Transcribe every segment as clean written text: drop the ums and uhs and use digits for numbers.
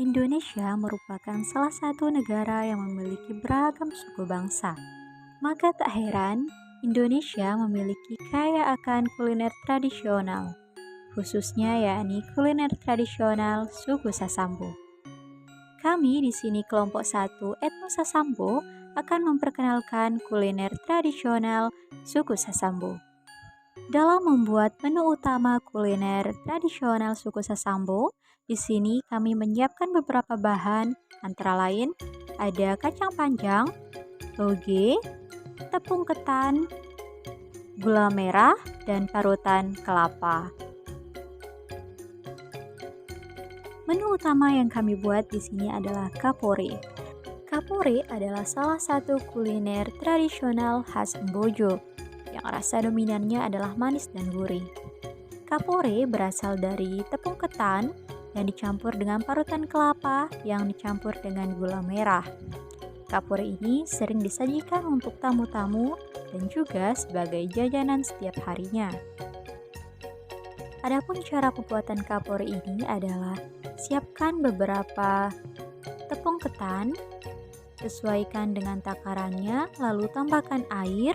Indonesia merupakan salah satu negara yang memiliki beragam suku bangsa. Maka tak heran, Indonesia memiliki kaya akan kuliner tradisional, khususnya yakni kuliner tradisional suku Sasambo. Kami di sini kelompok 1 Etno Sasambo akan memperkenalkan kuliner tradisional suku Sasambo. Dalam membuat menu utama kuliner tradisional suku Sasambo, di sini kami menyiapkan beberapa bahan, antara lain ada kacang panjang, toge, tepung ketan, gula merah, dan parutan kelapa. Menu utama yang kami buat di sini adalah kapore. Kapore adalah salah satu kuliner tradisional khas Mbojo yang rasa dominannya adalah manis dan gurih. Kapore berasal dari tepung ketan yang dicampur dengan parutan kelapa yang dicampur dengan gula merah. Kapore ini sering disajikan untuk tamu-tamu dan juga sebagai jajanan setiap harinya. Adapun cara pembuatan kapore ini adalah siapkan beberapa tepung ketan, sesuaikan dengan takarannya, lalu tambahkan air.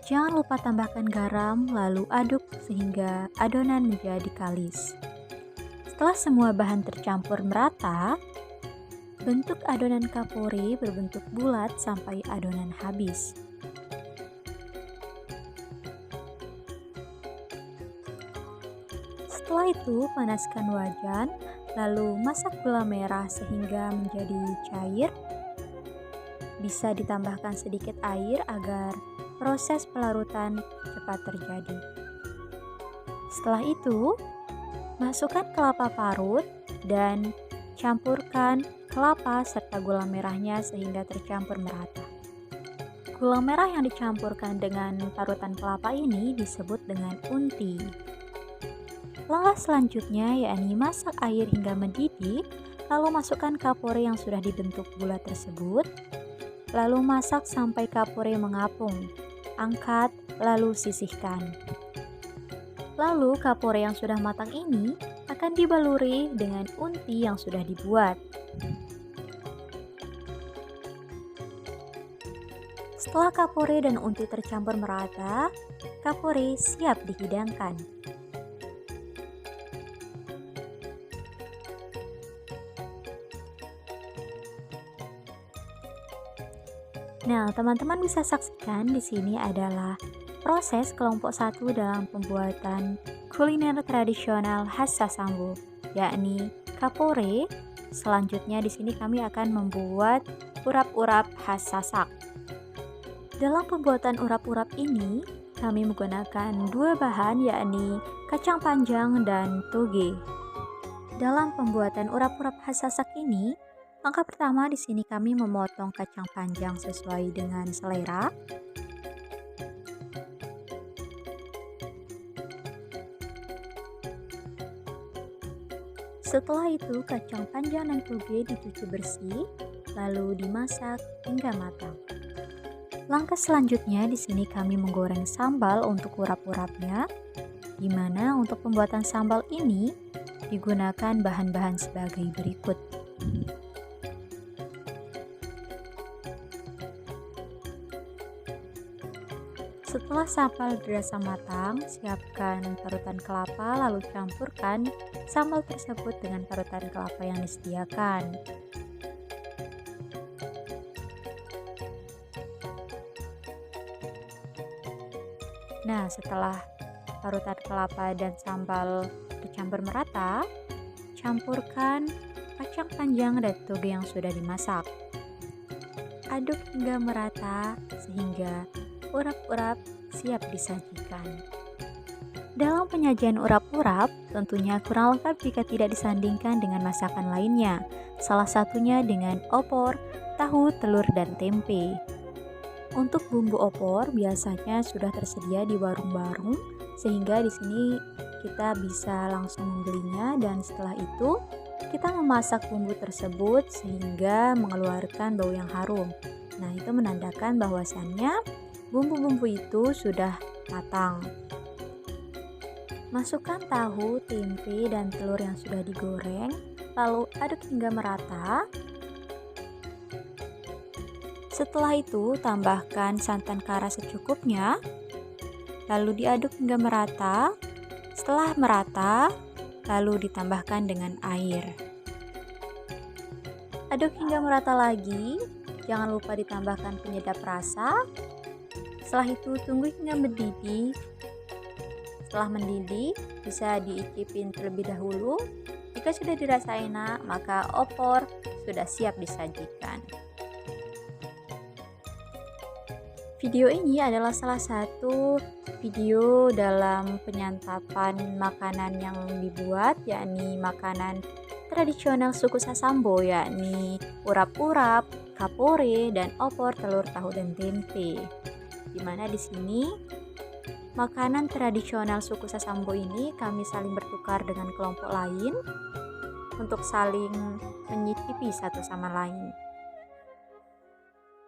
Jangan lupa tambahkan garam, lalu aduk sehingga adonan menjadi kalis. Setelah semua bahan tercampur merata, bentuk adonan kapore berbentuk bulat sampai adonan habis. Setelah itu, panaskan wajan, lalu masak gula merah sehingga menjadi cair. Bisa ditambahkan sedikit air agar proses pelarutan cepat terjadi. Setelah itu, masukkan kelapa parut dan campurkan kelapa serta gula merahnya sehingga tercampur merata. Gula merah yang dicampurkan dengan parutan kelapa ini disebut dengan unti. Langkah selanjutnya yakni masak air hingga mendidih, lalu masukkan kapore yang sudah dibentuk bulat tersebut. Lalu masak sampai kapore mengapung. Angkat, lalu sisihkan. Lalu kapore yang sudah matang ini akan dibaluri dengan unti yang sudah dibuat. Setelah kapore dan unti tercampur merata, kapore siap dihidangkan. Nah, teman-teman bisa saksikan di sini adalah proses kelompok 1 dalam pembuatan kuliner tradisional khas Sasambo, yakni kapore. Selanjutnya di sini kami akan membuat urap-urap khas Sasak. Dalam pembuatan urap-urap ini, kami menggunakan dua bahan yakni kacang panjang dan toge. Dalam pembuatan urap-urap khas Sasak ini, langkah pertama di sini kami memotong kacang panjang sesuai dengan selera. Setelah itu, kacang panjang dan toge dicuci bersih, lalu dimasak hingga matang. Langkah selanjutnya di sini kami menggoreng sambal untuk urap-urapnya, di mana untuk pembuatan sambal ini digunakan bahan-bahan sebagai berikut. Setelah sambal dirasa matang, siapkan parutan kelapa lalu campurkan sambal tersebut dengan parutan kelapa yang disediakan. Nah, setelah parutan kelapa dan sambal dicampur merata, campurkan kacang panjang dan toge yang sudah dimasak. Aduk hingga merata sehingga urap-urap siap disajikan. Dalam penyajian urap-urap, tentunya kurang lengkap jika tidak disandingkan dengan masakan lainnya. Salah satunya dengan opor, tahu, telur, dan tempe. Untuk bumbu opor biasanya sudah tersedia di warung-warung, sehingga di sini kita bisa langsung membelinya dan setelah itu kita memasak bumbu tersebut sehingga mengeluarkan bau yang harum. Nah, itu menandakan bahwasannya bumbu-bumbu itu sudah matang. Masukkan tahu, tempe, dan telur yang sudah digoreng, lalu aduk hingga merata. Setelah itu, tambahkan santan kara secukupnya, lalu diaduk hingga merata. Setelah merata, lalu ditambahkan dengan air. Aduk hingga merata lagi, jangan lupa ditambahkan penyedap rasa. Setelah itu, tunggu hingga mendidih. Setelah mendidih, bisa diicipin terlebih dahulu. Jika sudah dirasa enak, maka opor sudah siap disajikan. Video ini adalah salah satu video dalam penyantapan makanan yang dibuat, yakni makanan tradisional suku Sasambo, yakni urap-urap, kapore, dan opor telur tahu dan tempe. Dimana di sini makanan tradisional suku Sasambo ini kami saling bertukar dengan kelompok lain untuk saling menyicipi satu sama lain.